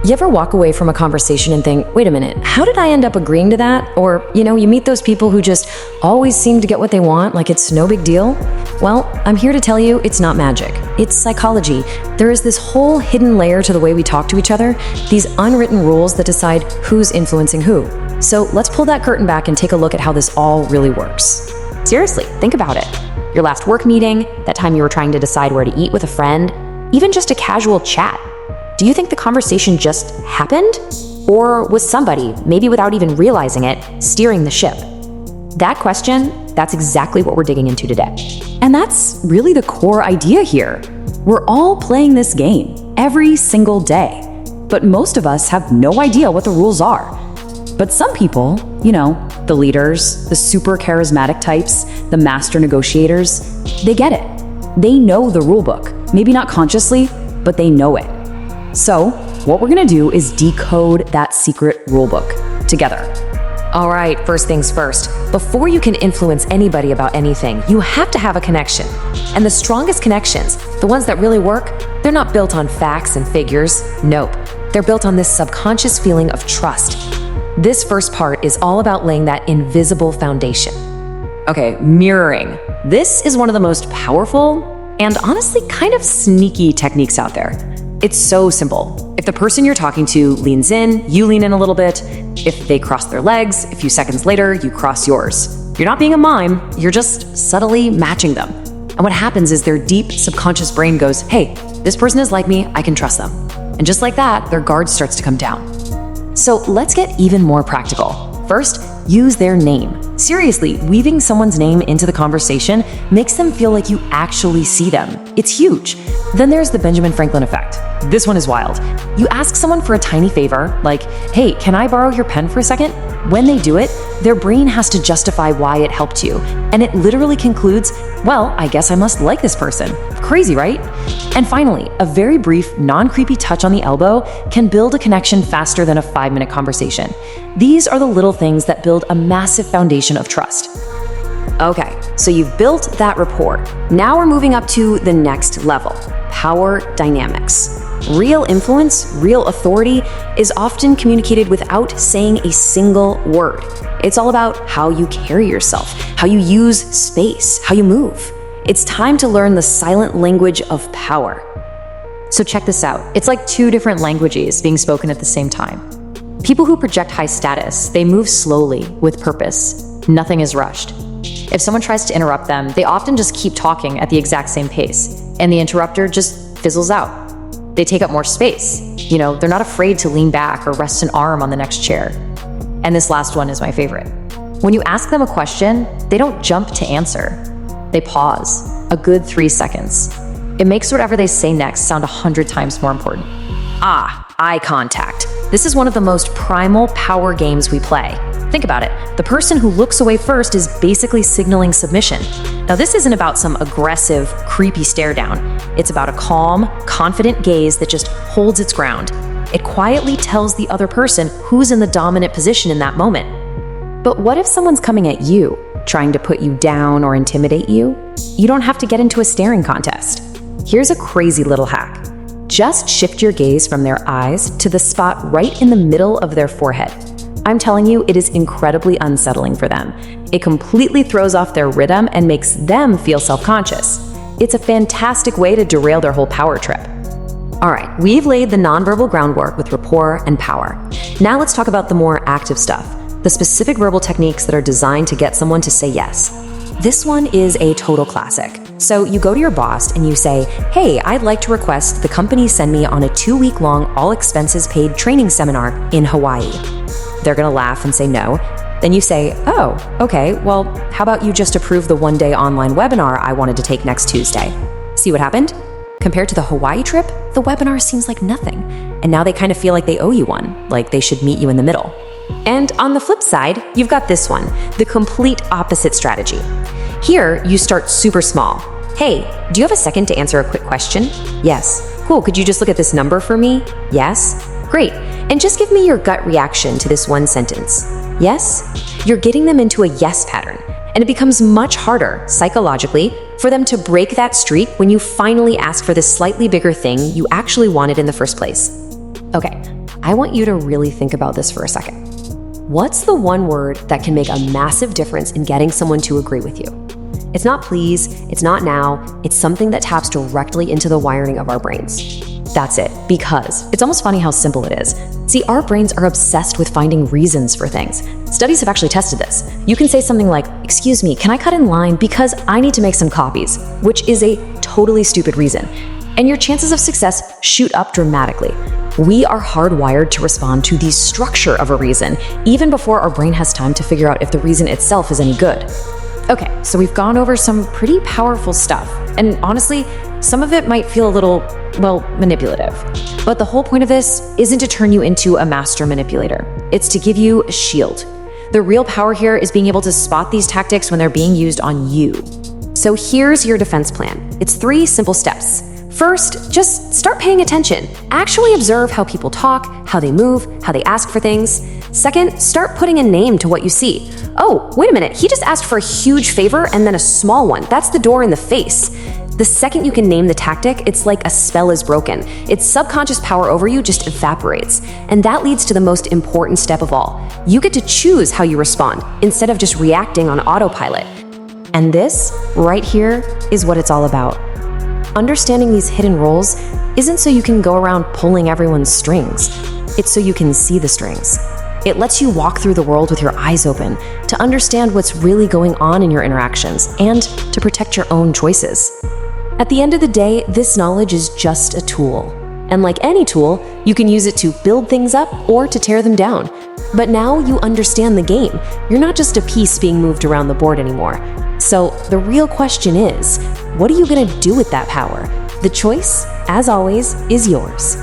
You ever walk away from a conversation and think, wait a minute, how did I end up agreeing to that? Or, you meet those people who just always seem to get what they want, like it's no big deal? Well, I'm here to tell you it's not magic. It's psychology. There is this whole hidden layer to the way we talk to each other, these unwritten rules that decide who's influencing who. So let's pull that curtain back and take a look at how this all really works. Seriously, think about it. Your last work meeting, that time you were trying to decide where to eat with a friend, even just a casual chat. Do you think the conversation just happened? Or was somebody, maybe without even realizing it, steering the ship? That question, that's exactly what we're digging into today. And that's really the core idea here. We're all playing this game every single day, but most of us have no idea what the rules are. But some people, the leaders, the super charismatic types, the master negotiators, they get it. They know the rule book. Maybe not consciously, but they know it. So, what we're gonna do is decode that secret rulebook together. All right, first things first. Before you can influence anybody about anything, you have to have a connection. And the strongest connections, the ones that really work, they're not built on facts and figures. Nope. They're built on this subconscious feeling of trust. This first part is all about laying that invisible foundation. Okay, mirroring. This is one of the most powerful and honestly kind of sneaky techniques out there. It's so simple. If the person you're talking to leans in, you lean in a little bit. If they cross their legs, a few seconds later, you cross yours. You're not being a mime, you're just subtly matching them. And what happens is their deep subconscious brain goes, hey, this person is like me, I can trust them. And just like that, their guard starts to come down. So let's get even more practical. First, use their name. Seriously, weaving someone's name into the conversation makes them feel like you actually see them. It's huge. Then there's the Benjamin Franklin effect. This one is wild. You ask someone for a tiny favor, like, hey, can I borrow your pen for a second? When they do it, their brain has to justify why it helped you. And it literally concludes, well, I guess I must like this person. Crazy, right? And finally, a very brief, non-creepy touch on the elbow can build a connection faster than a 5-minute conversation. These are the little things that build a massive foundation of trust. Okay, so you've built that rapport. Now we're moving up to the next level, power dynamics. Real influence, real authority is often communicated without saying a single word. It's all about how you carry yourself, how you use space, how you move. It's time to learn the silent language of power. So check this out. It's like 2 different languages being spoken at the same time. People who project high status, they move slowly with purpose. Nothing is rushed. If someone tries to interrupt them, they often just keep talking at the exact same pace, and the interrupter just fizzles out. They take up more space. They're not afraid to lean back or rest an arm on the next chair. And this last one is my favorite. When you ask them a question, they don't jump to answer. They pause, a good 3 seconds. It makes whatever they say next sound 100 times more important. Eye contact. This is one of the most primal power games we play. Think about it. The person who looks away first is basically signaling submission. Now, this isn't about some aggressive, creepy stare down. It's about a calm, confident gaze that just holds its ground. It quietly tells the other person who's in the dominant position in that moment. But what if someone's coming at you, trying to put you down or intimidate you? You don't have to get into a staring contest. Here's a crazy little hack. Just shift your gaze from their eyes to the spot right in the middle of their forehead. I'm telling you, it is incredibly unsettling for them. It completely throws off their rhythm and makes them feel self-conscious. It's a fantastic way to derail their whole power trip. All right, we've laid the nonverbal groundwork with rapport and power. Now let's talk about the more active stuff, the specific verbal techniques that are designed to get someone to say yes. This one is a total classic. So you go to your boss and you say, hey, I'd like to request the company send me on a 2-week-long all-expenses-paid training seminar in Hawaii. They're gonna laugh and say no. Then you say, oh, okay, well, how about you just approve the 1-day online webinar I wanted to take next Tuesday? See what happened? Compared to the Hawaii trip, the webinar seems like nothing. And now they kind of feel like they owe you one, like they should meet you in the middle. And on the flip side, you've got this one, the complete opposite strategy. Here, you start super small. Hey, do you have a second to answer a quick question? Yes. Cool, could you just look at this number for me? Yes. Great. And just give me your gut reaction to this one sentence. Yes? You're getting them into a yes pattern, and it becomes much harder, psychologically, for them to break that streak when you finally ask for this slightly bigger thing you actually wanted in the first place. Okay, I want you to really think about this for a second. What's the one word that can make a massive difference in getting someone to agree with you? It's not please, it's not now, it's something that taps directly into the wiring of our brains. That's it, because it's almost funny how simple it is. See, our brains are obsessed with finding reasons for things. Studies have actually tested this. You can say something like, "Excuse me, can I cut in line because I need to make some copies?" which is a totally stupid reason. And your chances of success shoot up dramatically. We are hardwired to respond to the structure of a reason, even before our brain has time to figure out if the reason itself is any good. Okay, so we've gone over some pretty powerful stuff, and honestly, some of it might feel a little, well, manipulative. But the whole point of this isn't to turn you into a master manipulator. It's to give you a shield. The real power here is being able to spot these tactics when they're being used on you. So here's your defense plan. It's 3 simple steps. First, just start paying attention. Actually observe how people talk, how they move, how they ask for things. Second, start putting a name to what you see. Oh, wait a minute, he just asked for a huge favor and then a small one. That's the door in the face. The second you can name the tactic, it's like a spell is broken. Its subconscious power over you just evaporates. And that leads to the most important step of all. You get to choose how you respond instead of just reacting on autopilot. And this, right here, is what it's all about. Understanding these hidden roles isn't so you can go around pulling everyone's strings. It's so you can see the strings. It lets you walk through the world with your eyes open, to understand what's really going on in your interactions, and to protect your own choices. At the end of the day, this knowledge is just a tool. And like any tool, you can use it to build things up or to tear them down. But now you understand the game. You're not just a piece being moved around the board anymore. So the real question is, what are you going to do with that power? The choice, as always, is yours.